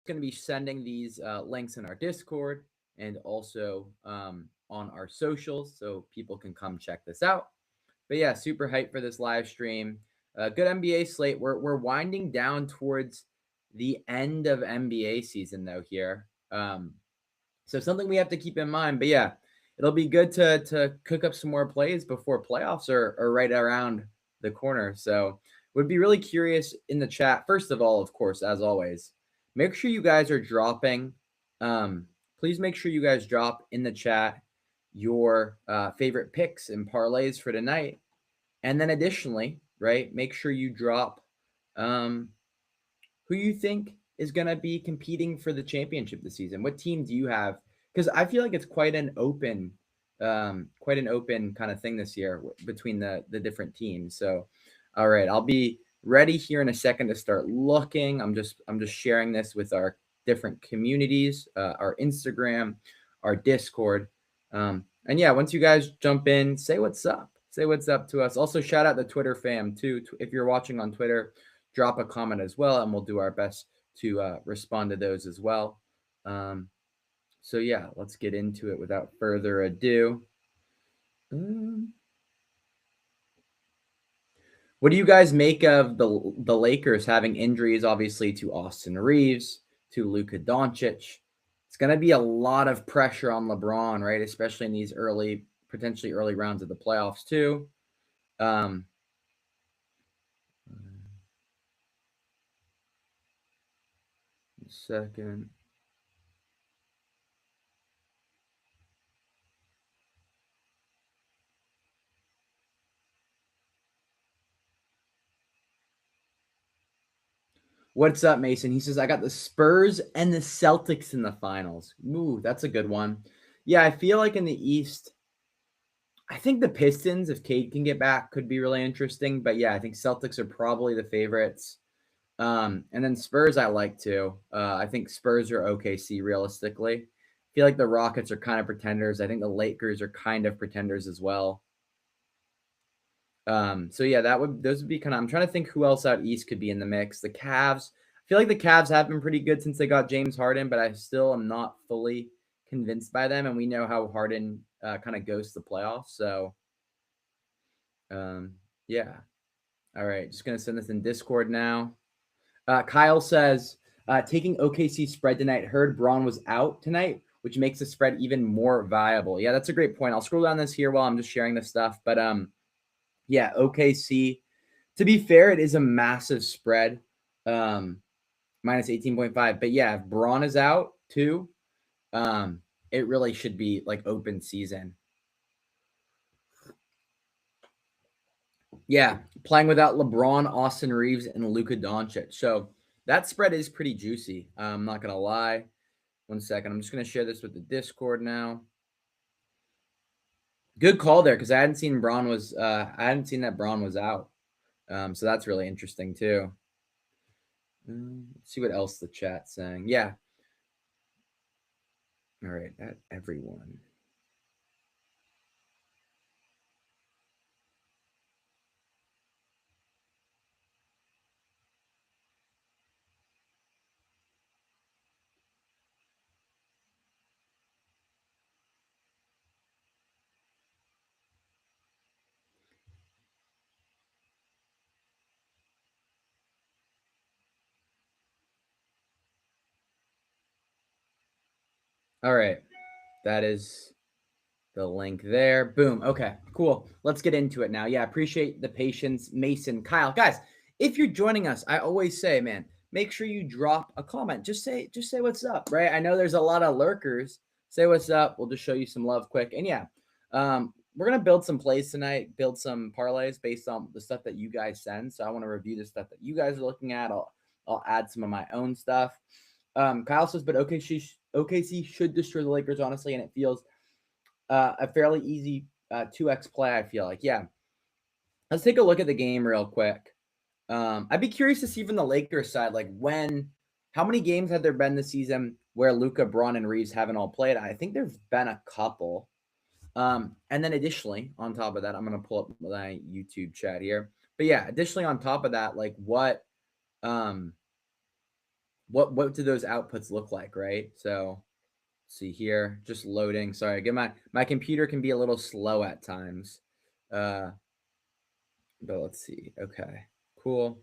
going to be sending these links in our Discord and also on our socials so people can come check this out. But yeah, super hyped for this live stream. Good NBA slate. We're winding down towards the end of NBA season though here. So something we have to keep in mind. But yeah, it'll be good to cook up some more plays before playoffs are right around the corner. So would be really curious in the chat. First of all, of course, as always, make sure you guys are dropping. Please make sure you guys drop in the chat your favorite picks and parlays for tonight. And then additionally, right, make sure you drop um, who you think is going to be competing for the championship this season. What team do you have? Because I feel like it's quite an open kind of thing this year between the different teams. So, all right, I'll be ready here in a second to start looking. I'm just sharing this with our different communities, our Instagram, our Discord, and yeah, once you guys jump in, say what's up. Say what's up to us. Also, shout out the Twitter fam too. If you're watching on Twitter, drop a comment as well, and we'll do our best to respond to those as well. So yeah, let's get into it without further ado. What do you guys make of the Lakers having injuries, obviously, to Austin Reeves, to Luka Doncic? It's going to be a lot of pressure on LeBron, right? Especially in these potentially early rounds of the playoffs too. Second. What's up, Mason? He says, I got the Spurs and the Celtics in the finals. Ooh, that's a good one. Yeah, I feel like in the East, I think the Pistons, if Cade can get back, could be really interesting. But yeah, I think Celtics are probably the favorites. And then Spurs, I like too. I think Spurs are OKC realistically. I feel like the Rockets are kind of pretenders. I think the Lakers are kind of pretenders as well. So yeah, those would be kind of. I'm trying to think who else out east could be in the mix. The Cavs. I feel like the Cavs have been pretty good since they got James Harden, but I still am not fully convinced by them. And we know how Harden kind of goes to the playoffs. So, yeah. All right, just gonna send this in Discord now. Kyle says taking OKC spread tonight. Heard Braun was out tonight, which makes the spread even more viable. Yeah, that's a great point. I'll scroll down this here while I'm just sharing this stuff. But yeah, OKC. To be fair, it is a massive spread, minus 18.5. But yeah, if Braun is out too, it really should be like open season. Yeah, playing without LeBron, Austin Reeves, and Luka Doncic. So that spread is pretty juicy. I'm not gonna lie. One second, I'm just gonna share this with the Discord now. Good call there because I hadn't seen that Braun was out. So that's really interesting too. Let's see what else the chat's saying. Yeah. All right, at everyone. All right, that is the link there. Boom. Okay, cool. Let's get into it now. Yeah, appreciate the patience, Mason, Kyle. Guys, if you're joining us, I always say, man, make sure you drop a comment. Just say what's up, right? I know there's a lot of lurkers. Say what's up. We'll just show you some love quick. And yeah, we're gonna build some plays tonight, build some parlays based on the stuff that you guys send. So I want to review the stuff that you guys are looking at. I'll add some of my own stuff. Kyle says, but OKC should destroy the Lakers, honestly, and it feels a fairly easy 2x play, I feel like. Yeah. Let's take a look at the game real quick. I'd be curious to see from the Lakers side, like how many games have there been this season where Luka, Braun, and Reeves haven't all played? I think there's been a couple. And then additionally, on top of that, I'm going to pull up my YouTube chat here. But yeah, additionally, on top of that, like what what do those outputs look like, right? So see here, just loading. Sorry, again, my computer can be a little slow at times. But let's see. Okay, cool.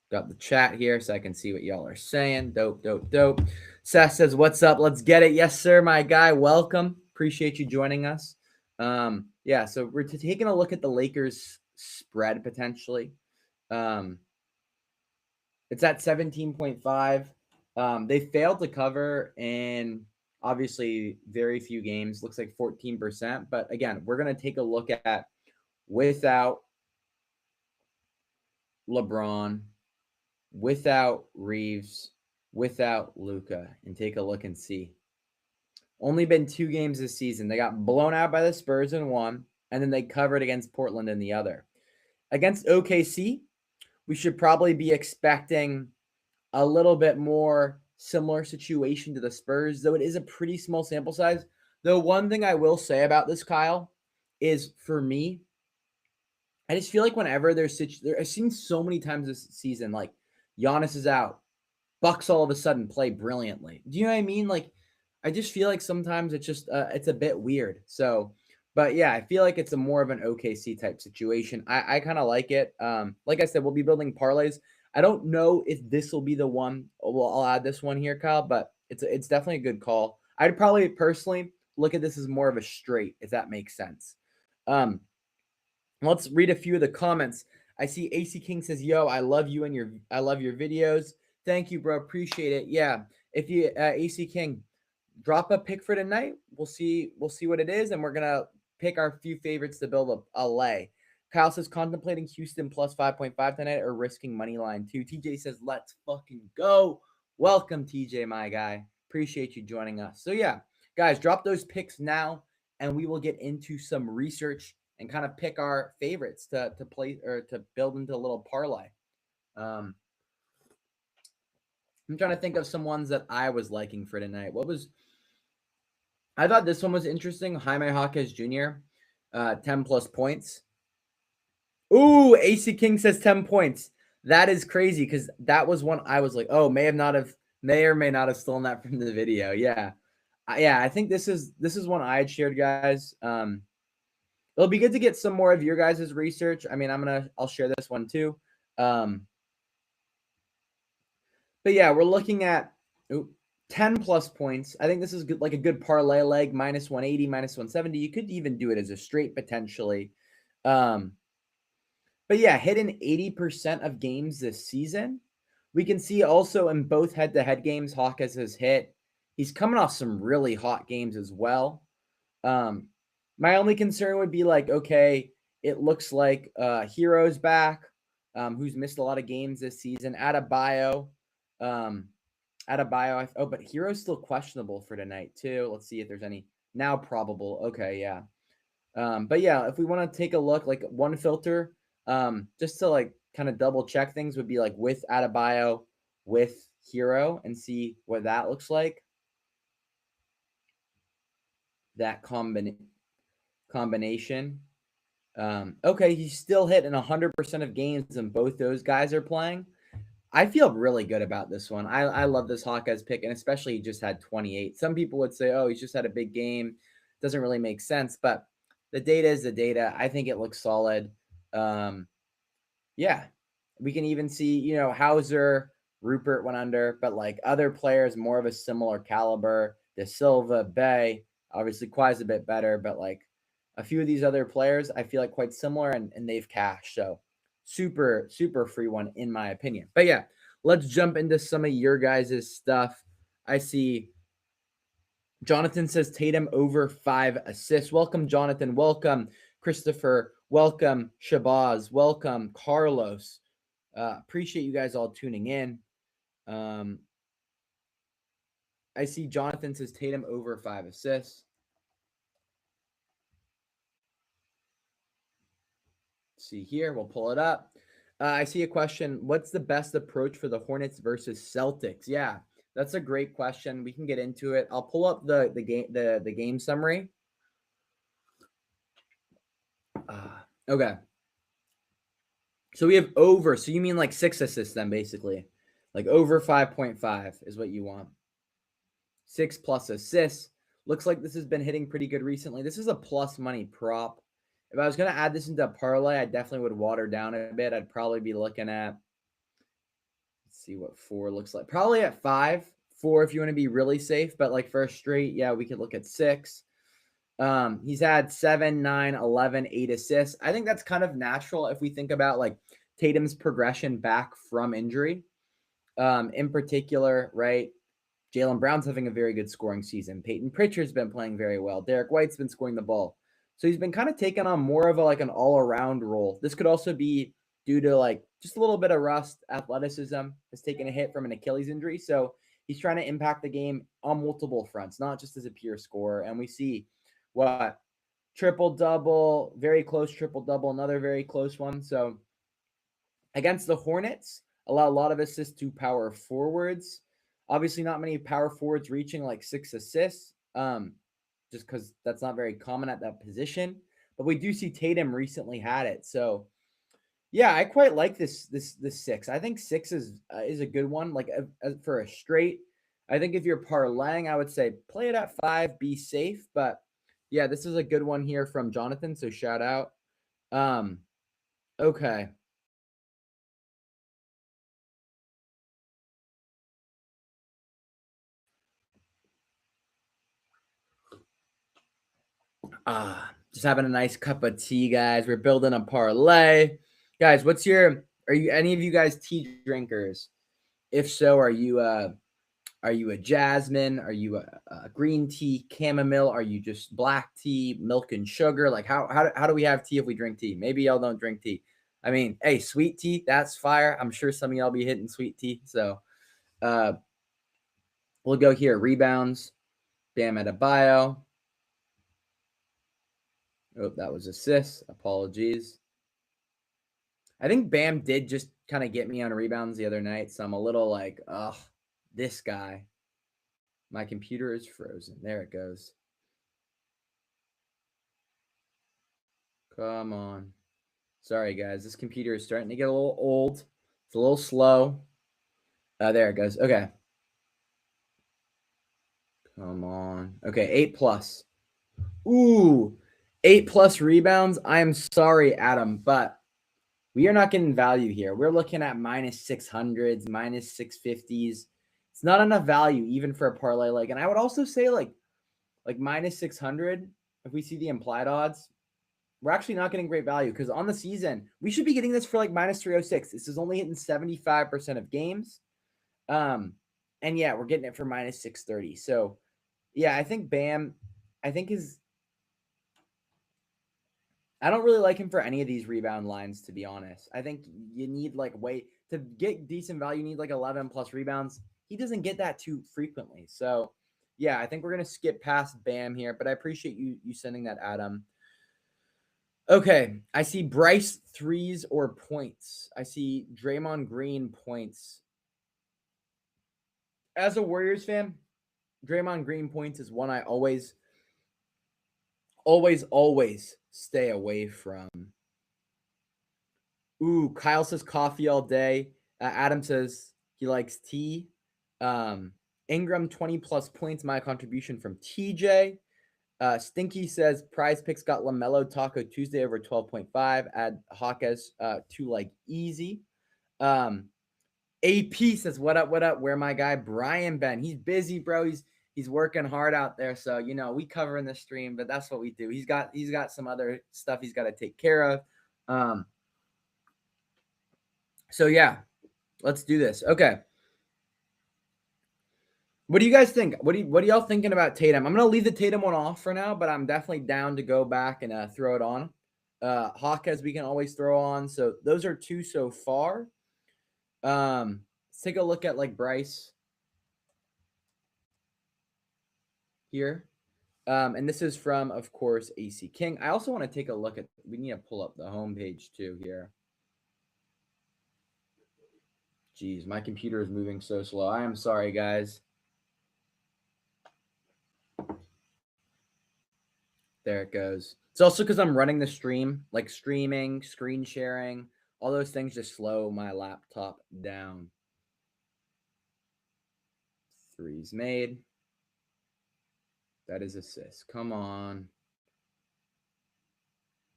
Got the chat here so I can see what y'all are saying. Dope, dope, dope. Seth says, "What's up? Let's get it." Yes, sir, my guy. Welcome. Appreciate you joining us. Yeah, so we're taking a look at the Lakers spread potentially. It's at 17.5. They failed to cover in obviously very few games. Looks like 14%. But again, we're going to take a look at without LeBron, without Reeves, without Luka, and take a look and see. Only been 2 games this season. They got blown out by the Spurs in one, and then they covered against Portland in the other. Against OKC, we should probably be expecting a little bit more similar situation to the Spurs, though it is a pretty small sample size. Though one thing I will say about this, Kyle, is for me, I just feel like whenever I've seen so many times this season, like Giannis is out, Bucks all of a sudden play brilliantly. Do you know what I mean? Like, I just feel like sometimes it's just it's a bit weird. So, but yeah, I feel like it's a more of an OKC type situation. I kind of like it. Like I said, we'll be building parlays. I don't know if this will be the one. Well, I'll add this one here, Kyle, but it's definitely a good call. I'd probably personally look at this as more of a straight, if that makes sense. Let's read a few of the comments. I see AC King says, "Yo, I love you and I love your videos. Thank you, bro. Appreciate it. Yeah, if you AC King, drop a pick for tonight. We'll see what it is, and we're gonna pick our few favorites to build a lay." Kyle says, "Contemplating Houston plus 5.5 tonight or risking money line 2." TJ says, "Let's fucking go." Welcome, TJ, my guy. Appreciate you joining us. So yeah, guys, drop those picks now, and we will get into some research and kind of pick our favorites to play or to build into a little parlay. Um, I'm trying to think of some ones that I was liking for tonight. I thought this one was interesting. Jaime Jaquez Jr., 10 plus points. Ooh, AC King says 10 points. That is crazy because that was one I was like, oh, may or may not have stolen that from the video. Yeah. Yeah, I think this is one I had shared, guys. It'll be good to get some more of your guys' research. I mean, I'll share this one too. But yeah, we're looking at 10 plus points. I think this is good, like a good parlay leg, minus 180, minus 170. You could even do it as a straight potentially. But yeah, hitting 80% of games this season. We can see also in both head-to-head games, Hawkes has hit. He's coming off some really hot games as well. My only concern would be like, okay, it looks like Hero's back, who's missed a lot of games this season. Adebayo, but Hero's still questionable for tonight too. Let's see if there's any now probable. Okay, yeah. But yeah, if we want to take a look, like one filter, just to like kind of double check things would be like with Adebayo, with Hero, and see what that looks like. That combination. Okay, he's still hitting 100% of games, and both those guys are playing. I feel really good about this one. I love this Hawkeyes pick, and especially he just had 28. Some people would say, oh, he's just had a big game. Doesn't really make sense, but the data is the data. I think it looks solid. Yeah, we can even see, Hauser, Rupert went under, but like other players, more of a similar caliber. De Silva, Bay, obviously Kawhi's a bit better, but like a few of these other players, I feel like quite similar, and they've cashed. So super, super free one in my opinion. But yeah, let's jump into some of your guys' stuff. I see Jonathan says Tatum over 5 assists. Welcome, Jonathan. Welcome, Christopher. Welcome, Shabazz. Welcome, Carlos. Appreciate you guys all tuning in. I see Jonathan says Tatum over 5 assists. Let's see here. We'll pull it up. I see a question. What's the best approach for the Hornets versus Celtics? Yeah, that's a great question. We can get into it. I'll pull up the game summary. Okay. So we have over. So you mean like 6 assists then, basically. Like over 5.5 is what you want. 6+ assists. Looks like this has been hitting pretty good recently. This is a plus money prop. If I was going to add this into a parlay, I definitely would water down a bit. I'd probably be looking at, let's see what 4 looks like. Probably at 5, 4 if you want to be really safe. But like for a straight, yeah, we could look at 6. He's had 7, 9, 11, 8 assists. I think that's kind of natural if we think about like Tatum's progression back from injury. In particular, right? Jaylen Brown's having a very good scoring season. Peyton Pritchard's been playing very well. Derek White's been scoring the ball. So he's been kind of taking on more of a, like an all-around role. This could also be due to like just a little bit of rust. Athleticism has taken a hit from an Achilles injury. So he's trying to impact the game on multiple fronts, not just as a pure scorer. And we see what? Triple-double, very close triple-double, another very close one. So against the Hornets, allow a lot of assists to power forwards. Obviously, not many power forwards reaching like 6 assists, just because that's not very common at that position. But we do see Tatum recently had it, so yeah, I quite like this 6. I think 6 is a good one. Like for a straight, I think if you're parlaying, I would say play it at 5, be safe. But yeah, this is a good one here from Jonathan. So shout out. Okay. Just having a nice cup of tea, guys. We're building a parlay. Guys, are you any of you guys tea drinkers? If so, are you a jasmine? Are you a green tea, chamomile? Are you just black tea, milk and sugar? Like how do we have tea if we drink tea? Maybe y'all don't drink tea. I mean, hey, sweet tea, that's fire. I'm sure some of y'all be hitting sweet tea. So we'll go here. Rebounds. Bam Adebayo. Oh, that was assists. Apologies. I think Bam did just kind of get me on rebounds the other night, so I'm a little like, ugh, this guy. My computer is frozen. There it goes. Come on. Sorry, guys. This computer is starting to get a little old. It's a little slow. There it goes. Okay. Come on. Okay, 8+. Ooh, 8+ rebounds. I am sorry, Adam, but we are not getting value here. We're looking at -600s, -650s. It's not enough value even for a parlay leg. And I would also say like -600, if we see the implied odds, we're actually not getting great value because on the season, we should be getting this for like -306. This is only hitting 75% of games. And yeah, we're getting it for -630. So yeah, I think Bam, I think I don't really like him for any of these rebound lines, to be honest. I think you need like to get decent value, you need like 11+ rebounds. He doesn't get that too frequently. So yeah, I think we're gonna skip past Bam here, but I appreciate you sending that, Adam. Okay, I see Bryce threes or points. I see Draymond Green points. As a Warriors fan, Draymond Green points is one I always stay away from. Ooh, Kyle says coffee all day. Adam says he likes tea. Ingram 20+ points. My contribution from TJ. Stinky says Prize Picks got LaMelo Taco Tuesday over 12.5. Add Hawkes to like easy. AP says what up? Where my guy Brian Ben? He's busy, bro. He's working hard out there. So we cover in the stream, but that's what we do. He's got some other stuff he's got to take care of. So yeah, let's do this. Okay. What do you guys think? What are y'all thinking about Tatum? I'm gonna leave the Tatum one off for now, but I'm definitely down to go back and throw it on. Hawkes we can always throw on. So those are 2 so far. Let's take a look at like Bryce here. And this is from, of course, AC King. I also want to take a look at, we need to pull up the homepage too here. Jeez, my computer is moving so slow. I am sorry, guys. There it goes. It's also because I'm running the stream, like streaming, screen sharing, all those things just slow my laptop down. Threes made. That is assist. Come on.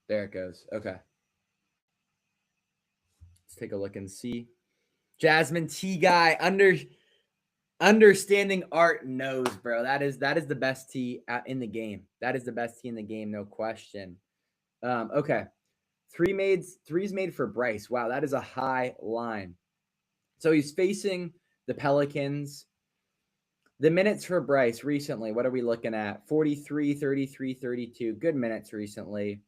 There it goes. Okay. Let's take a look and see. Jasmine T guy understanding art knows, bro. That is the best T in the game. That is the best T in the game, no question. Okay. Threes made for Bryce. Wow, that is a high line. So he's facing the Pelicans. The minutes for Bryce recently, what are we looking at? 43, 33, 32. Good minutes recently.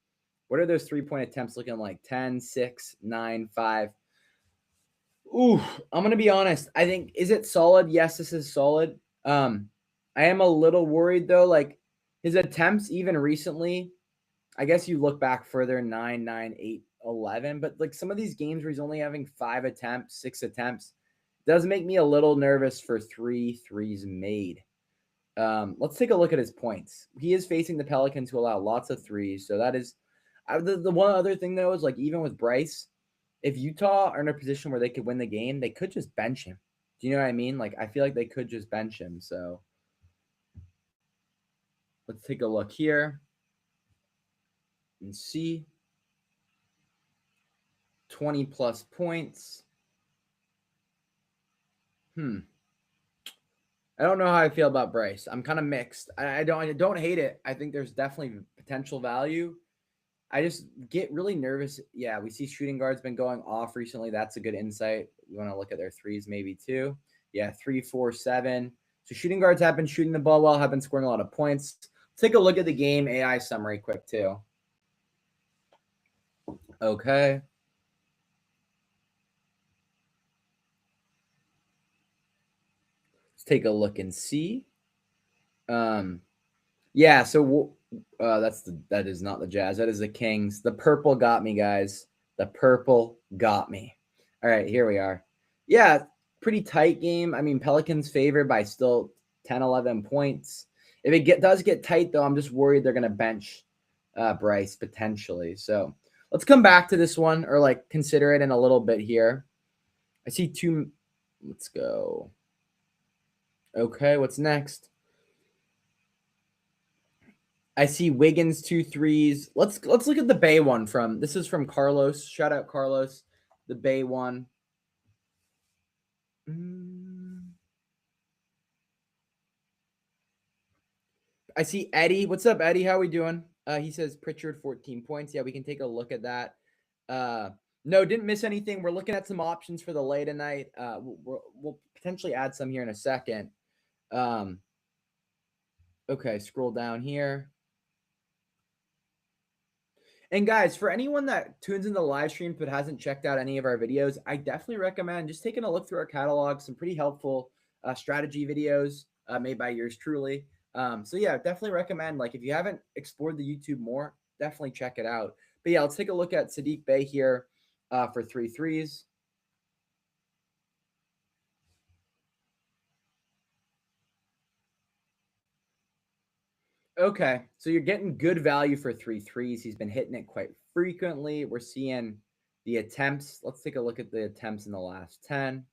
What are those three-point attempts looking like? 10, 6, 9, 5. Ooh, I'm going to be honest. I think, is it solid? Yes, this is solid. I am a little worried, though. Like, his attempts even recently, I guess you look back further, 9, 9, 8, 11. But, like, some of these games where he's only having 5 attempts, 6 attempts, does make me a little nervous for 3 threes made. Let's take a look at his points. He is facing the Pelicans, who allow lots of threes. So that is the one other thing, though, is like even with Bryce, if Utah are in a position where they could win the game, they could just bench him. Do you know what I mean? Like, I feel like they could just bench him. So let's take a look here and see. 20 plus points. I don't know how I feel about Bryce. I'm kind of mixed. I don't hate it. I think there's definitely potential value. I just get really nervous. Yeah, we see shooting guards been going off recently. That's a good insight. We want to look at their threes maybe too. Yeah, 3, 4, 7. So shooting guards have been shooting the ball well, have been scoring a lot of points. Let's take a look at the game AI summary quick too. Okay. Let's take a look and see. Yeah, so that is not the Jazz. That is the Kings. The purple got me, guys. The purple got me. All right, here we are. Yeah, pretty tight game. I mean, Pelicans favored by still 10, 11 points. If it does get tight, though, I'm just worried they're going to bench Bryce potentially. So let's come back to this one, or like consider it in a little bit here. I see 2. Let's go. Okay, what's next? I see Wiggins 2 threes. Let's look at the Bay one from. This is from Carlos. Shout out Carlos. The Bay one. I see Eddie. What's up, Eddie? How are we doing? He says Pritchard 14 points. Yeah, we can take a look at that. No, didn't miss anything. We're looking at some options for the lay tonight. We'll potentially add some here in a second. Okay, scroll down here. And guys, for anyone that tunes in the live stream but hasn't checked out any of our videos, I definitely recommend just taking a look through our catalog. Some pretty helpful strategy videos made by yours truly. So yeah, definitely recommend. Like, if you haven't explored the YouTube more, definitely check it out. But yeah, let's take a look at Saddiq Bey here for 3 threes. Okay, so you're getting good value for 3 threes. He's been hitting it quite frequently. We're seeing the attempts. Let's take a look at the attempts in the last 10.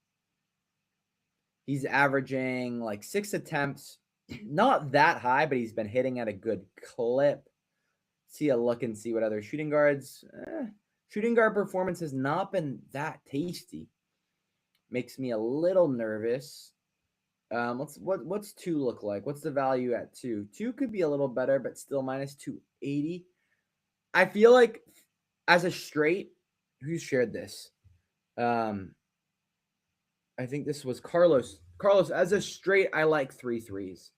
He's averaging like 6 attempts. Not that high, but he's been hitting at a good clip. See a look and see what other shooting guards. Shooting guard performance has not been that tasty. Makes me a little nervous. What's 2 look like? What's the value at 2? 2 could be a little better, but still minus 280. I feel like as a straight, who shared this? I think this was Carlos. Carlos, as a straight, I like 3 threes.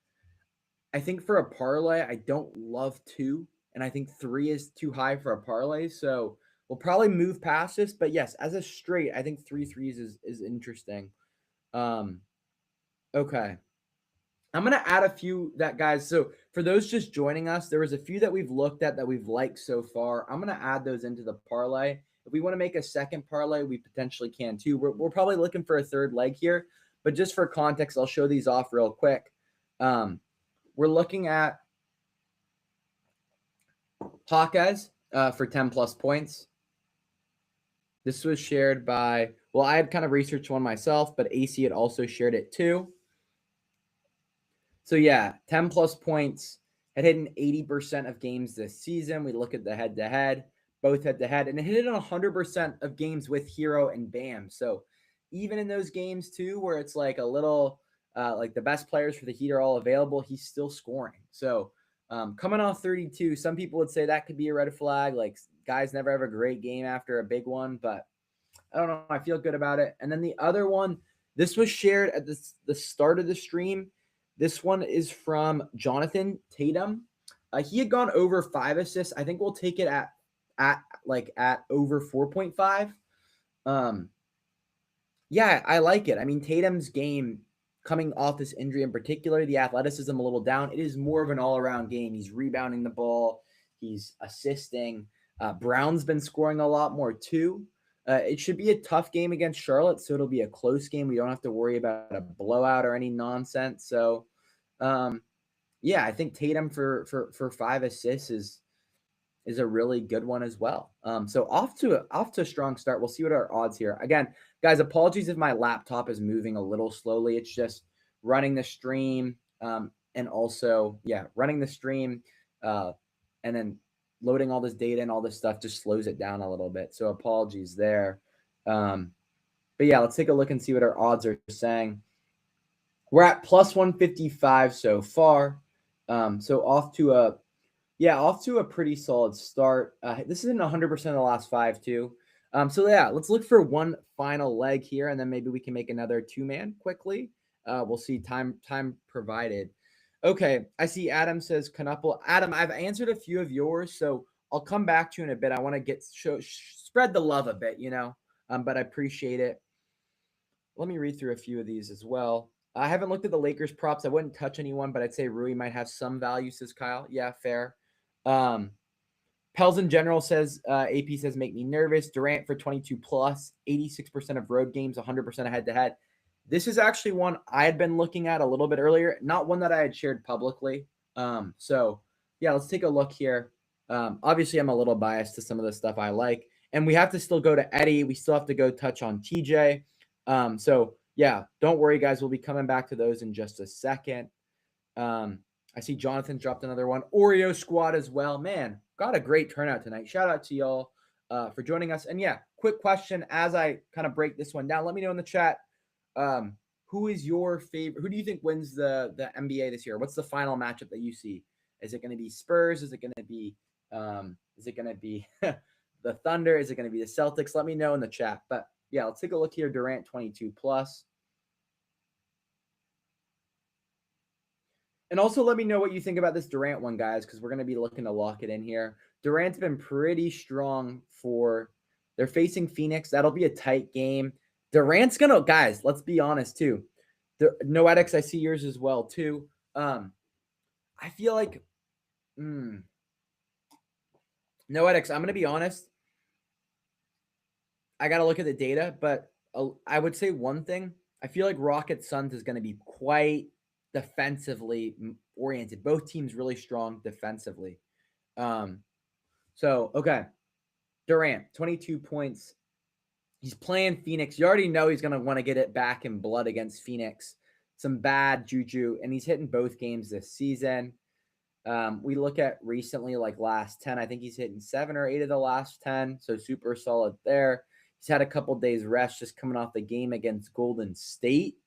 I think for a parlay, I don't love 2, and I think 3 is too high for a parlay. So we'll probably move past this. But yes, as a straight, I think 3 threes is interesting. Okay. I'm going to add a few that, guys. So for those just joining us, there was a few that we've looked at that we've liked so far. I'm going to add those into the parlay. If we want to make a second parlay, we potentially can too. We're probably looking for a third leg here, but just for context, I'll show these off real quick. We're looking at Hawkeyes for 10 plus points. This was shared by, well, I had kind of researched one myself, but AC had also shared it too. So yeah, 10 plus points, had hit in 80% of games this season. We look at the head to head, both head to head, and it hit it on 100% of games with Hero and Bam. So even in those games too, where it's like a little like the best players for the Heat are all available, he's still scoring. So coming off 32, some people would say that could be a red flag. Like guys never have a great game after a big one, but I don't know. I feel good about it. And then the other one, this was shared at the start of the stream. This one is from Jonathan Tatum. He had gone over 5 assists. I think we'll take it at over 4.5. Um, yeah, I like it. I mean, Tatum's game coming off this injury in particular, the athleticism a little down. It is more of an all-around game. He's rebounding the ball. He's assisting. Brown's been scoring a lot more too. It should be a tough game against Charlotte, so it'll be a close game. We don't have to worry about a blowout or any nonsense. So, yeah, I think Tatum for 5 assists is a really good one as well. So off to a strong start. We'll see what our odds here. Again, guys, apologies if my laptop is moving a little slowly. It's just running the stream, and also running the stream, and then loading all this data and all this stuff just slows it down a little bit. So apologies there. But yeah, let's take a look and see what our odds are saying. We're at plus 155 so far. So off to a pretty solid start. This isn't 100% of the last 5 too. So yeah, let's look for one final leg here, and then maybe we can make another 2-man quickly. We'll see time provided. Okay, I see Adam says Knuppel. Adam, I've answered a few of yours, so I'll come back to you in a bit. I want to spread the love a bit, but I appreciate it. Let me read through a few of these as well. I haven't looked at the Lakers props. I wouldn't touch anyone, but I'd say Rui might have some value, says Kyle. Yeah, fair. Pels in general says, AP says, make me nervous. Durant for 22 plus, 86% of road games, 100% head to head. This is actually one I had been looking at a little bit earlier, not one that I had shared publicly. So yeah, let's take a look here. Obviously, I'm a little biased to some of the stuff I like, and we have to still go to Eddie. We still have to go touch on TJ. So yeah, don't worry, guys. We'll be coming back to those in just a second. I see Jonathan dropped another one. Oreo squad as well. Man, got a great turnout tonight. Shout out to y'all for joining us. And yeah, quick question as I kind of break this one down. Let me know in the chat. Who is your favorite? Who do you think wins the NBA this year? What's the final matchup that you see? Is it going to be Spurs? Is it going to be the Thunder? Is it going to be the Celtics? Let me know in the chat. But yeah, let's take a look here. Durant 22 plus. And also let me know what you think about this Durant one, guys, because we're going to be looking to lock it in here. Durant's been pretty strong they're facing Phoenix. That'll be a tight game. Durant's going to, guys, let's be honest too. Noetics, I see yours as well too. I feel like, Noetics, I'm going to be honest. I got to look at the data, but I would say one thing. I feel like Rockets Suns is going to be quite defensively oriented. Both teams really strong defensively. Okay. Durant, 22 points. He's playing Phoenix. You already know he's going to want to get it back in blood against Phoenix. Some bad juju, and he's hitting both games this season. We look at recently, like last 10. I think he's hitting 7 or 8 of the last 10, so super solid there. He's had a couple days rest just coming off the game against Golden State.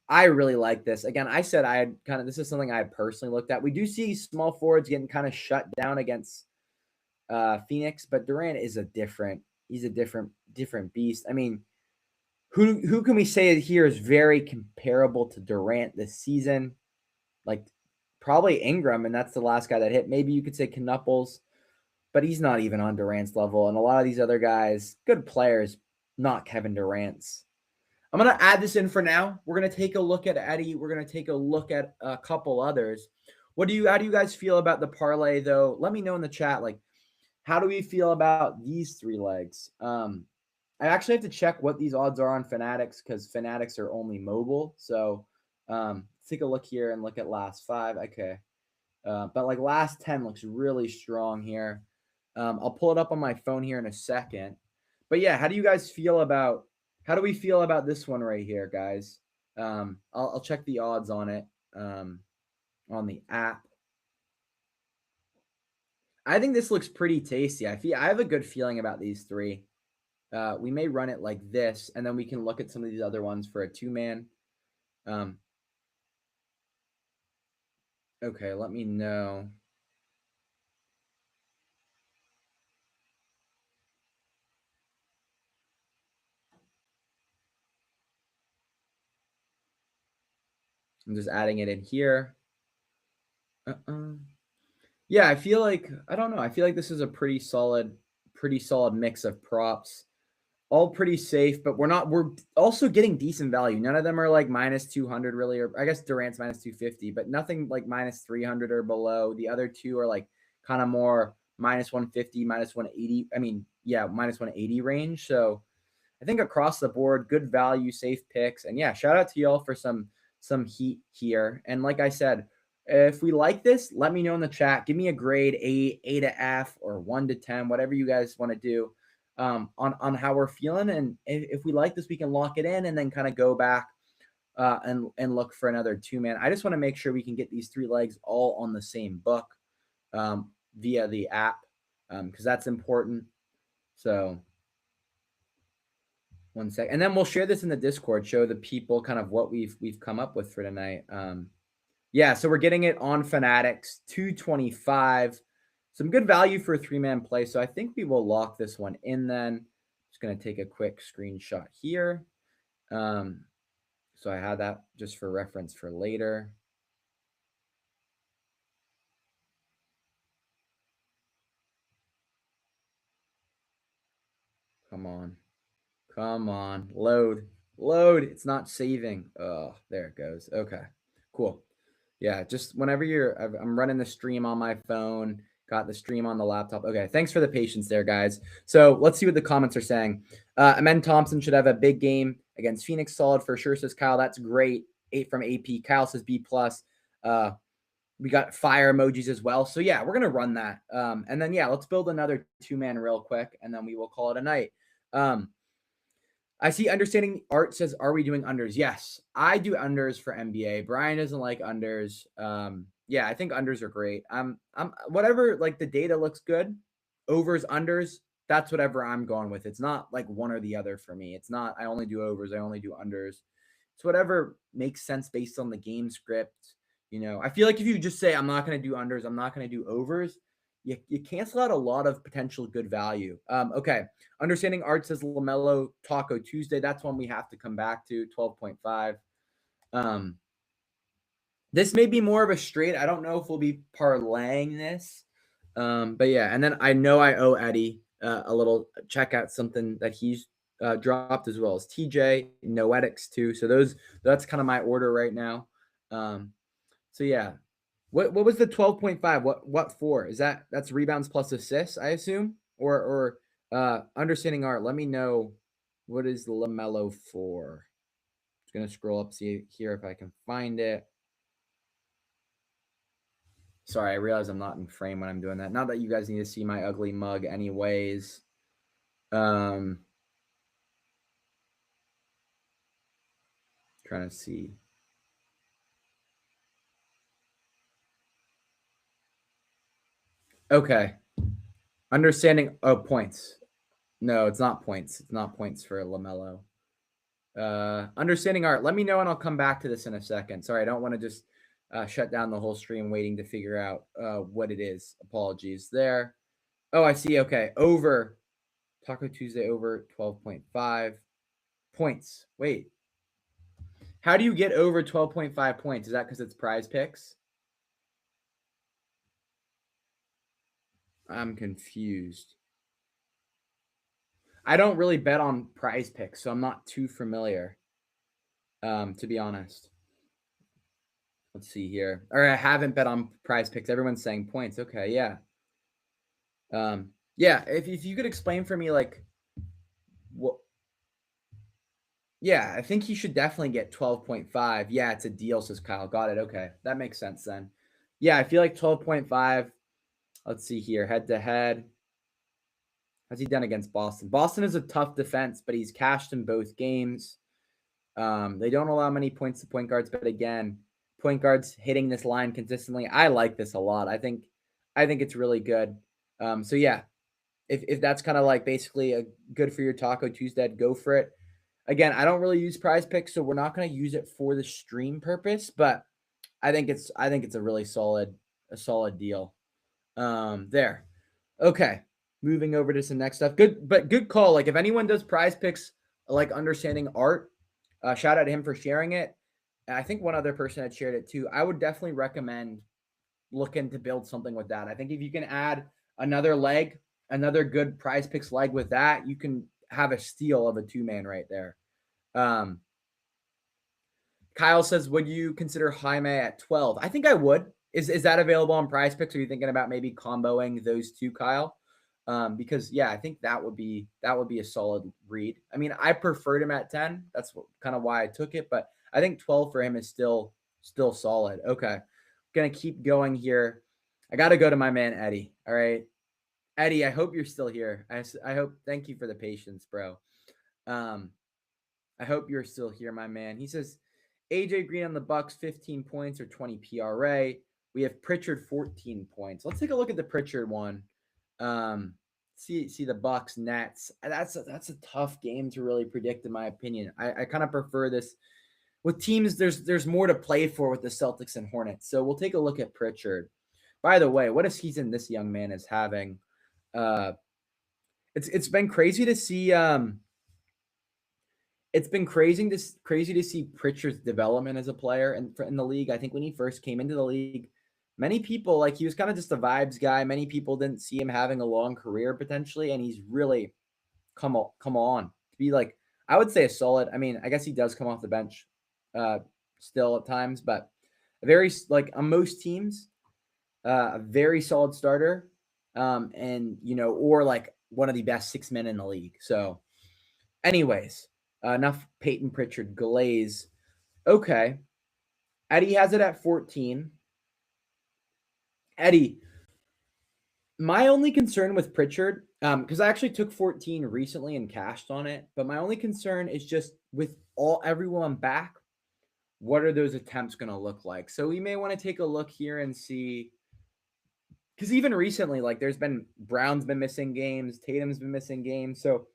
I really like this. Again, I said this is something I had personally looked at. We do see small forwards getting kind of shut down against Phoenix, but Durant is he's a different beast. I mean, who can we say here is very comparable to Durant this season? Like probably Ingram, and that's the last guy that hit. Maybe you could say Knupples, but he's not even on Durant's level. And a lot of these other guys, good players, not Kevin Durant's. I'm going to add this in for now. We're going to take a look at Eddie. We're going to take a look at a couple others. How do you guys feel about the parlay though? Let me know in the chat. Like, how do we feel about these 3 legs? I actually have to check what these odds are on Fanatics because Fanatics are only mobile. So let's take a look here and look at last 5. Okay. But like last 10 looks really strong here. I'll pull it up on my phone here in a second. But yeah, how do we feel about this one right here, guys? I'll check the odds on it. on the app. I think this looks pretty tasty. I have a good feeling about these three. We may run it like this, and then we can look at some of these other ones for a 2-man. Okay, let me know. I'm just adding it in here. Yeah, I feel like I don't know. I feel like this is a pretty solid mix of props. All pretty safe, but we're also getting decent value. None of them are like minus 200 really, or I guess Durant's minus 250, but nothing like minus 300 or below. The other two are like kind of more minus 150, minus 180. I mean, yeah, minus 180 range. So I think across the board, good value, safe picks. And yeah, shout out to y'all for some heat here. And like I said, if we like this, let me know in the chat. Give me a grade, A to F, or 1 to 10, whatever you guys want to do. On how we're feeling, and if we like this, we can lock it in and then kind of go back and look for another 2-man. I just want to make sure we can get these 3 legs all on the same book via the app because that's important. So 1 sec, and then we'll share this in the Discord. Show the people kind of what we've come up with for tonight. Yeah, so we're getting it on Fanatics 225. Some good value for a 3-man play. So I think we will lock this one in then. Just going to take a quick screenshot here. So I had that just for reference for later. Come on. Come on. Load. Load. It's not saving. Oh, there it goes. Okay, cool. Yeah, just whenever I'm running the stream on my phone. Got the stream on the laptop. Okay, thanks for the patience there, guys. So let's see what the comments are saying. Amen Thompson should have a big game against Phoenix. Solid for sure, says Kyle. That's great. 8 from AP. Kyle says B+. We got fire emojis as well. So yeah, we're going to run that. And then, yeah, let's build another 2-man real quick, and then we will call it a night. I see Understanding Art says, are we doing unders? Yes, I do unders for NBA. Brian doesn't like unders. Yeah, I think unders are great. I'm whatever, like the data looks good. Overs, unders, that's whatever I'm going with. It's not like one or the other for me. It's not I only do overs, I only do unders. It's whatever makes sense based on the game script. I feel like if you just say I'm not going to do unders, I'm not going to do overs, you cancel out a lot of potential good value. Okay. Understanding Art says LaMelo Taco Tuesday. That's one we have to come back to, 12.5. This may be more of a straight. I don't know if we'll be parlaying this. But yeah, and then I know I owe Eddie a little check out something that he's dropped as well as TJ, Noetics too. So that's kind of my order right now. So yeah. What was the 12.5? What for? That's rebounds plus assists, I assume? Or Understanding Art, let me know what is LaMelo for. Just gonna scroll up, see here if I can find it. Sorry, I realize I'm not in frame when I'm doing that. Not that you guys need to see my ugly mug anyways. Trying to see. Okay. Understanding points. No, it's not points. It's not points for LaMelo. Understanding Art. Let me know and I'll come back to this in a second. Sorry, I don't want to just shut down the whole stream waiting to figure out what it is. Apologies there. Oh, I see. Okay. Over. Taco Tuesday over 12.5 points. Wait. How do you get over 12.5 points? Is that because it's prize picks? I'm confused. I don't really bet on prize picks, so I'm not too familiar, to be honest. Let's see here. Or I haven't bet on prize picks. Everyone's saying points. Okay, yeah. Yeah, if you could explain for me, like, what? Yeah, I think he should definitely get 12.5. Yeah, it's a deal, says Kyle. Got it. Okay, that makes sense then. Yeah, I feel like 12.5. Let's see here. Head to head. How's he done against Boston? Boston is a tough defense, but he's cashed in both games. They don't allow many points to point guards, but again, point guards hitting this line consistently. I like this a lot. I think it's really good. So yeah, if that's kind of like basically a good for your Taco Tuesday, go for it. Again, I don't really use Prize Picks, so we're not going to use it for the stream purpose, but I think it's a really solid deal. There. Okay. Moving over to some next stuff. Good call. Like if anyone does Prize Picks, like understanding art, shout out to him for sharing it. And I think one other person had shared it too. I would definitely recommend looking to build something with that. I think if you can add another leg, another good Prize Picks leg with that, you can have a steal of a 2-man right there. Kyle says, would you consider Jaime at 12? I think I would. Is that available on Prize Picks? Are you thinking about maybe comboing those two, Kyle? Because yeah, I think that would be a solid read. I mean, I preferred him at 10. That's kind of why I took it, but I think 12 for him is still solid. Okay. Gonna keep going here. I got to go to my man Eddie. All right. Eddie, I hope you're still here. I hope, thank you for the patience, bro. I hope you're still here, my man. He says, AJ Green on the Bucks, 15 points or 20 PRA. We have Pritchard, 14 points. Let's take a look at the Pritchard one. See the Bucks Nets. That's a tough game to really predict, in my opinion. I kind of prefer this with teams. There's more to play for with the Celtics and Hornets. So we'll take a look at Pritchard. By the way, what a season this young man is having. It's been crazy to see. It's been crazy to see Pritchard's development as a player in the league. I think when he first came into the league, many people, like, he was kind of just a vibes guy. Many people didn't see him having a long career potentially, and he's really come on to be, like, I would say a solid. I mean, I guess he does come off the bench still at times, but a very, like, on most teams, a very solid starter, and or like one of the best 6 men in the league. So, anyways. Enough Peyton Pritchard glaze. Okay. Eddie has it at 14. Eddie, my only concern with Pritchard, because I actually took 14 recently and cashed on it, but my only concern is just with everyone back, what are those attempts going to look like? So we may want to take a look here and see, because even recently, like, Brown's been missing games, Tatum's been missing games, so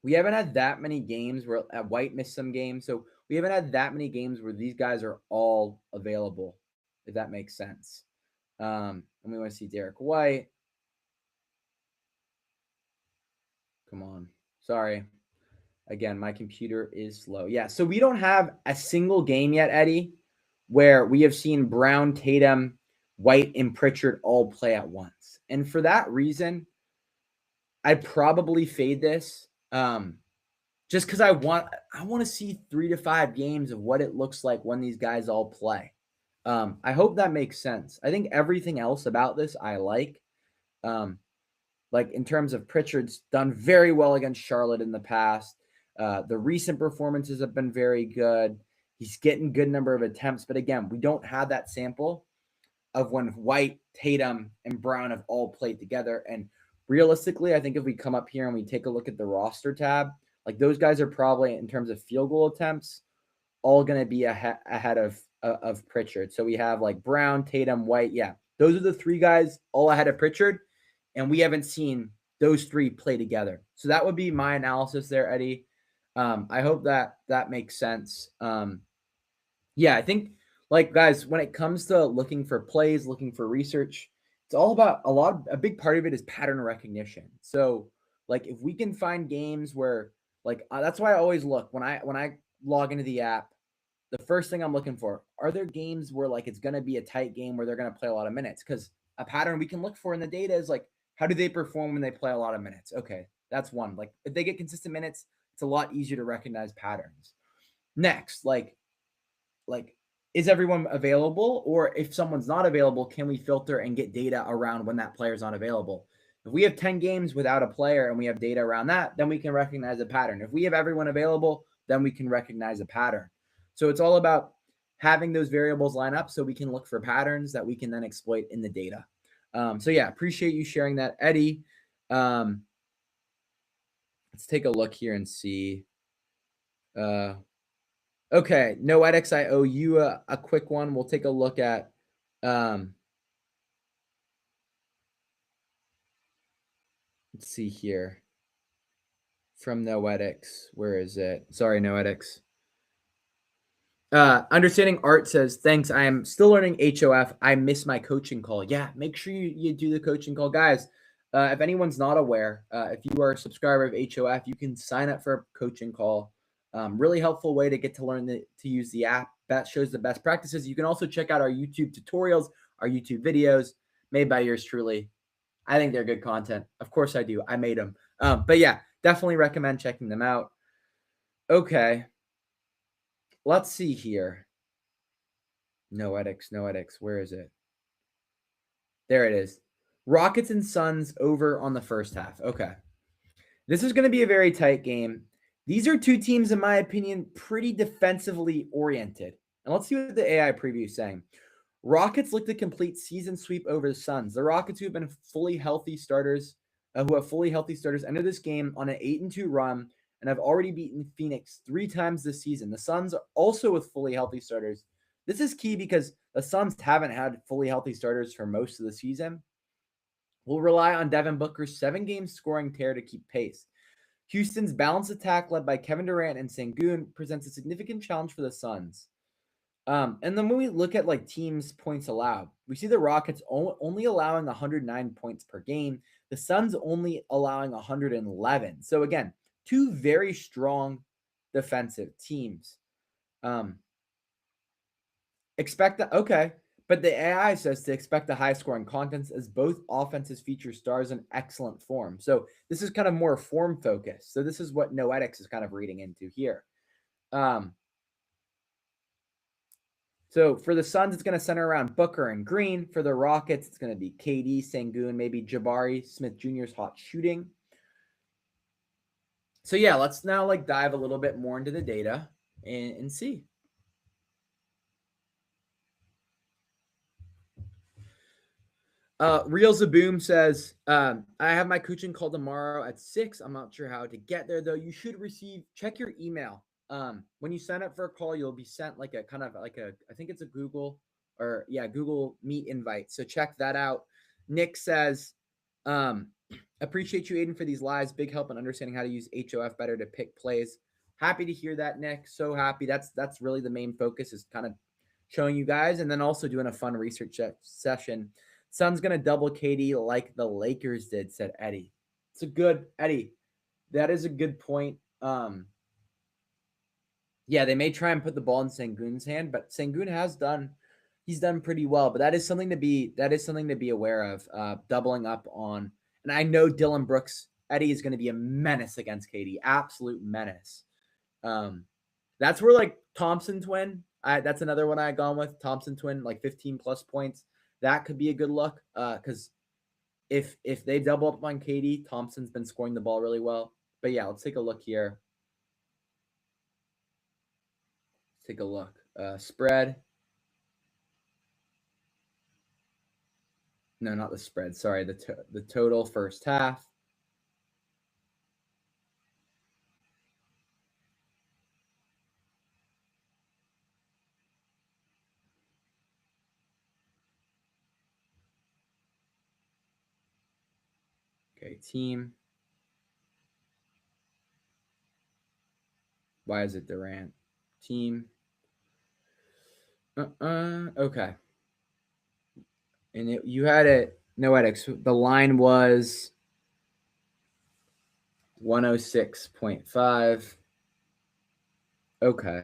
we haven't had that many games where White missed some games. So we haven't had that many games where these guys are all available, if that makes sense. And we want to see Derek White. Come on. Sorry. Again, my computer is slow. Yeah. So we don't have a single game yet, Eddie, where we have seen Brown, Tatum, White, and Pritchard all play at once. And for that reason, I'd probably fade this. Just because I want to see 3 to 5 games of what it looks like when these guys all play. I hope that makes sense. I think everything else about this I like. Like in terms of Pritchard's done very well against Charlotte in the past. The recent performances have been very good. He's getting good number of attempts, but again, we don't have that sample of when White, Tatum, and Brown have all played together. And realistically, I think if we come up here and we take a look at the roster tab, like, those guys are probably, in terms of field goal attempts, all going to be ahead of Pritchard. So we have like Brown, Tatum, White. Yeah, those are the 3 guys all ahead of Pritchard, and we haven't seen those 3 play together. So that would be my analysis there, Eddie. I hope that makes sense. Yeah, I think, like, guys, when it comes to looking for plays, looking for research, it's all about a big part of it is pattern recognition. So, like, if we can find games where, like, that's why I always look when I log into the app. The first thing I'm looking for, are there games where, like, it's going to be a tight game where they're going to play a lot of minutes? Because a pattern we can look for in the data is, like, how do they perform when they play a lot of minutes? Okay, that's one. Like, if they get consistent minutes, it's a lot easier to recognize patterns. Next, like is everyone available? Or if someone's not available, can we filter and get data around when that player's not available? If we have 10 games without a player and we have data around that, then we can recognize a pattern. If we have everyone available, then we can recognize a pattern. So it's all about having those variables line up so we can look for patterns that we can then exploit in the data. So yeah, appreciate you sharing that, Eddie. Let's take a look here and see. Okay, Noetics, I owe you a quick one. We'll take a look at let's see here. From Noetics. Where is it? Sorry, Noetics. Understanding Art says, thanks. I am still learning HOF. I miss my coaching call. Yeah, make sure you do the coaching call. Guys, if anyone's not aware, if you are a subscriber of HOF, you can sign up for a coaching call. Really helpful way to get to learn to use the app. That shows the best practices. You can also check out our YouTube tutorials, our YouTube videos made by yours truly. I think they're good content. Of course I do. I made them. But yeah, definitely recommend checking them out. Okay. Let's see here. Noetics. Where is it? There it is. Rockets and Suns over on the first half. Okay. This is going to be a very tight game. These are two teams, in my opinion, pretty defensively oriented. And let's see what the AI preview is saying. Rockets look to complete season sweep over the Suns. The Rockets, who have been fully healthy starters, enter this game on an 8-2 run and have already beaten Phoenix 3 times this season. The Suns are also with fully healthy starters. This is key because the Suns haven't had fully healthy starters for most of the season. Will rely on Devin Booker's 7-game scoring tear to keep pace. Houston's balanced attack, led by Kevin Durant and Sengun, presents a significant challenge for the Suns. And then when we look at like teams' points allowed, we see the Rockets only allowing 109 points per game. The Suns only allowing 111. So again, two very strong defensive teams. Expect that. Okay. But the AI says to expect the high scoring contents as both offenses feature stars in excellent form. So this is kind of more form focused. So this is what Noetics is kind of reading into here. So for the Suns, it's going to center around Booker and Green. For the Rockets, it's going to be KD, Sengun, maybe Jabari Smith Jr.'s hot shooting. So yeah, let's now like dive a little bit more into the data and see. Real Zaboom says, I have my coaching call tomorrow at 6. I'm not sure how to get there though. You should check your email. When you sign up for a call, you'll be sent like a kind of like I think it's a Google Meet invite. So check that out. Nick says, appreciate you, Aiden, for these lives. Big help in understanding how to use HOF better to pick plays. Happy to hear that, Nick. So happy. That's really the main focus, is kind of showing you guys, and then also doing a fun research session. Sun's gonna double KD like the Lakers did, said Eddie. It's a good Eddie. That is a good point. Yeah, they may try and put the ball in Sengun's hand, but Sengun he's done pretty well. But that is something to be aware of. Doubling up on, and I know Dylan Brooks, Eddie, is going to be a menace against KD, absolute menace. That's where like Thompson twin. That's another one I gone with. Thompson twin, like 15 plus points. That could be a good look. Because if they double up on KD, Thompson's been scoring the ball really well. But yeah, let's take a look here. Take a look. Spread. No, not the spread. Sorry, the total first half. Okay, team. Why is it Durant? Team. Okay. And you had it. Noetics. The line was 106.5. Okay.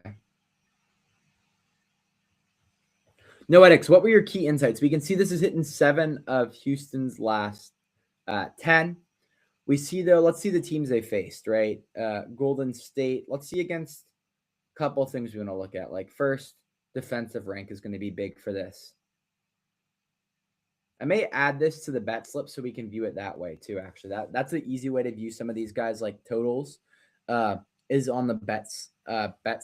Noetics, what were your key insights? We can see this is hitting 7 of Houston's last 10. We see though, let's see the teams they faced, right? Golden State. Let's see against a couple things we want to look at. Like first, defensive rank is going to be big for this. I may add this to the bet slip so we can view it that way too. Actually, that's an easy way to view some of these guys like totals. Is on the bet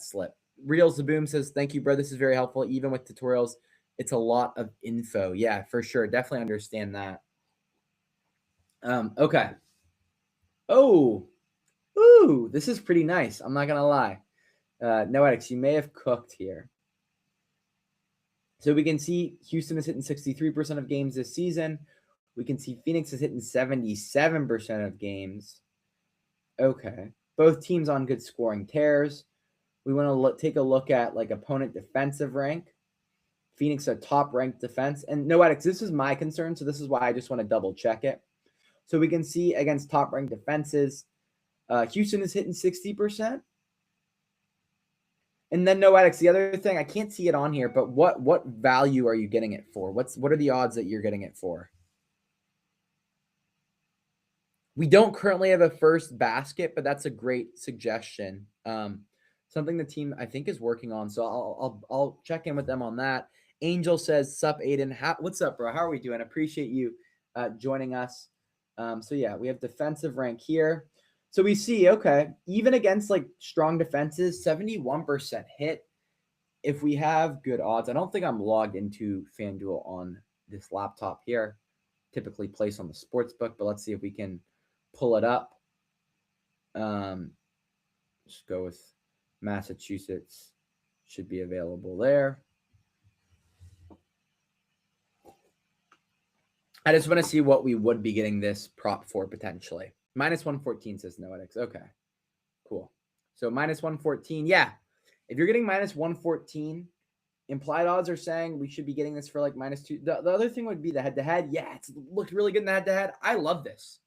slip. Real Zaboom says, "Thank you, bro. This is very helpful. Even with tutorials, it's a lot of info. Yeah, for sure. Definitely understand that." Okay. Oh, ooh, this is pretty nice. I'm not gonna lie. Noetics, you may have cooked here. So we can see Houston is hitting 63% of games this season. We can see Phoenix is hitting 77% of games. Okay. Both teams on good scoring tears. We want to take a look at like opponent defensive rank. Phoenix a top ranked defense. And Noetics, this is my concern. So this is why I just want to double check it. So we can see against top ranked defenses, Houston is hitting 60%. And then Noetics, the other thing, I can't see it on here, but what value are you getting it for? What are the odds that you're getting it for? We don't currently have a first basket, but that's a great suggestion. Something the team I think is working on. So I'll check in with them on that. Angel says, "Sup, Aiden? What's up, bro? How are we doing? Appreciate you joining us." So yeah, we have defensive rank here. So we see, okay, even against like strong defenses, 71% hit. If we have good odds, I don't think I'm logged into FanDuel on this laptop here. Typically placed on the sports book, but let's see if we can pull it up. Just go with Massachusetts. Should be available there. I just want to see what we would be getting this prop for potentially. Minus 114 says Noetics. Okay, cool. So minus 114. Yeah. If you're getting minus 114, implied odds are saying we should be getting this for like minus 2. The other thing would be the head-to-head. Yeah, it's looked really good in the head-to-head. I love this.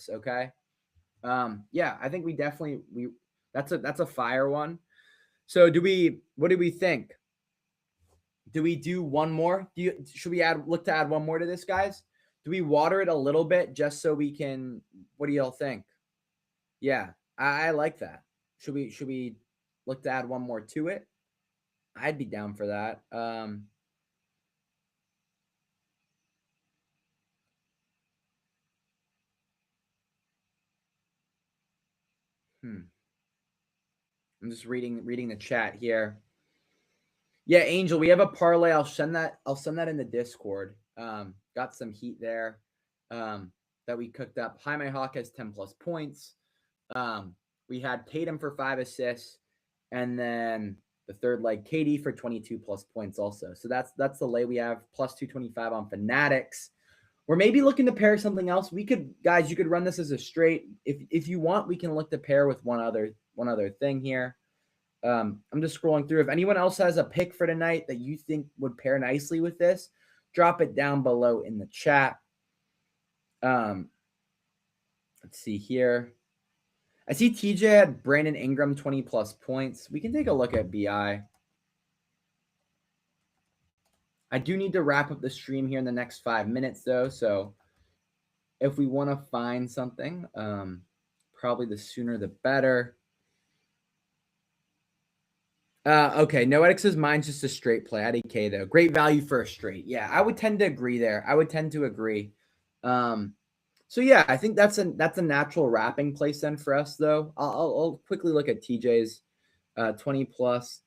Okay. Yeah, I think we definitely that's a fire one. So what do we think? Do we do one more? Should we look to add one more to this, guys? Do we water it a little bit just so we can? What do y'all think? Yeah, I like that. Should we look to add one more to it? I'd be down for that. I'm just reading the chat here. Yeah, Angel, we have a parlay. I'll send that in the Discord. Got some heat there that we cooked up. Jaime Hawk has 10 plus points. We had Tatum for 5 assists, and then the third leg, KD for 22 plus points also. So that's the lay we have, plus 225 on Fanatics. We're maybe looking to pair something else. We could, guys, you could run this as a straight. If you want, we can look to pair with one other thing here. I'm just scrolling through. If anyone else has a pick for tonight that you think would pair nicely with this, drop it down below in the chat. Let's see here. I see TJ had Brandon Ingram 20 plus points. We can take a look at BI. I do need to wrap up the stream here in the next 5 minutes, though. So if we want to find something, probably the sooner the better. Okay, Noetics says mine's just a straight play. IDK though, great value for a straight. Yeah, I would tend to agree there. So yeah, I think that's a natural wrapping place then for us though. I'll quickly look at TJ's 20 plus.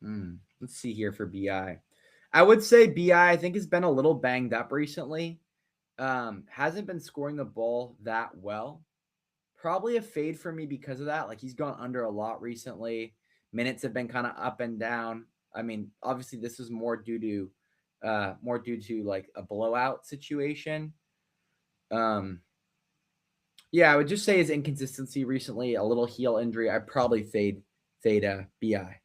Let's see here for BI. I would say BI I think has been a little banged up recently. Hasn't been scoring the ball that well. Probably a fade for me because of that. Like he's gone under a lot recently. Minutes have been kind of up and down. I mean, obviously this is more due to like a blowout situation. Yeah, I would just say his inconsistency recently, a little heel injury. I'd probably fade BI.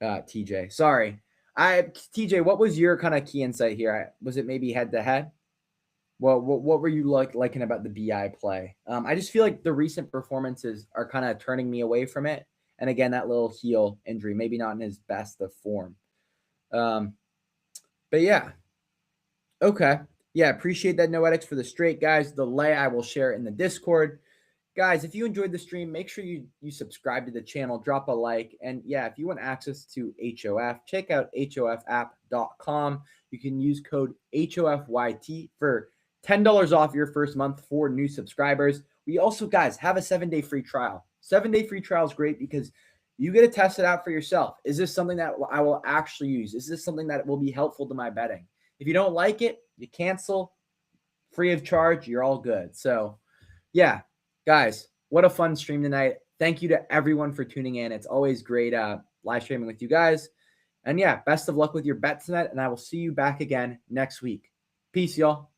TJ. Sorry. TJ, what was your kind of key insight here? Was it maybe head to head? Well, what were you liking about the BI play? I just feel like the recent performances are kind of turning me away from it. And again, that little heel injury, maybe not in his best of form. But yeah. Okay. Yeah, appreciate that, Noetics, for the straight, guys. The lay I will share in the Discord. Guys, if you enjoyed the stream, make sure you subscribe to the channel, drop a like. And yeah, if you want access to HOF, check out hofapp.com. You can use code HOFYT for $10 off your first month for new subscribers. We also, guys, have a 7-day free trial. 7-day free trial is great because you get to test it out for yourself. Is this something that I will actually use? Is this something that will be helpful to my betting? If you don't like it, you cancel free of charge. You're all good. So, yeah, guys, what a fun stream tonight. Thank you to everyone for tuning in. It's always great live streaming with you guys. And yeah, best of luck with your bets tonight. And I will see you back again next week. Peace, y'all.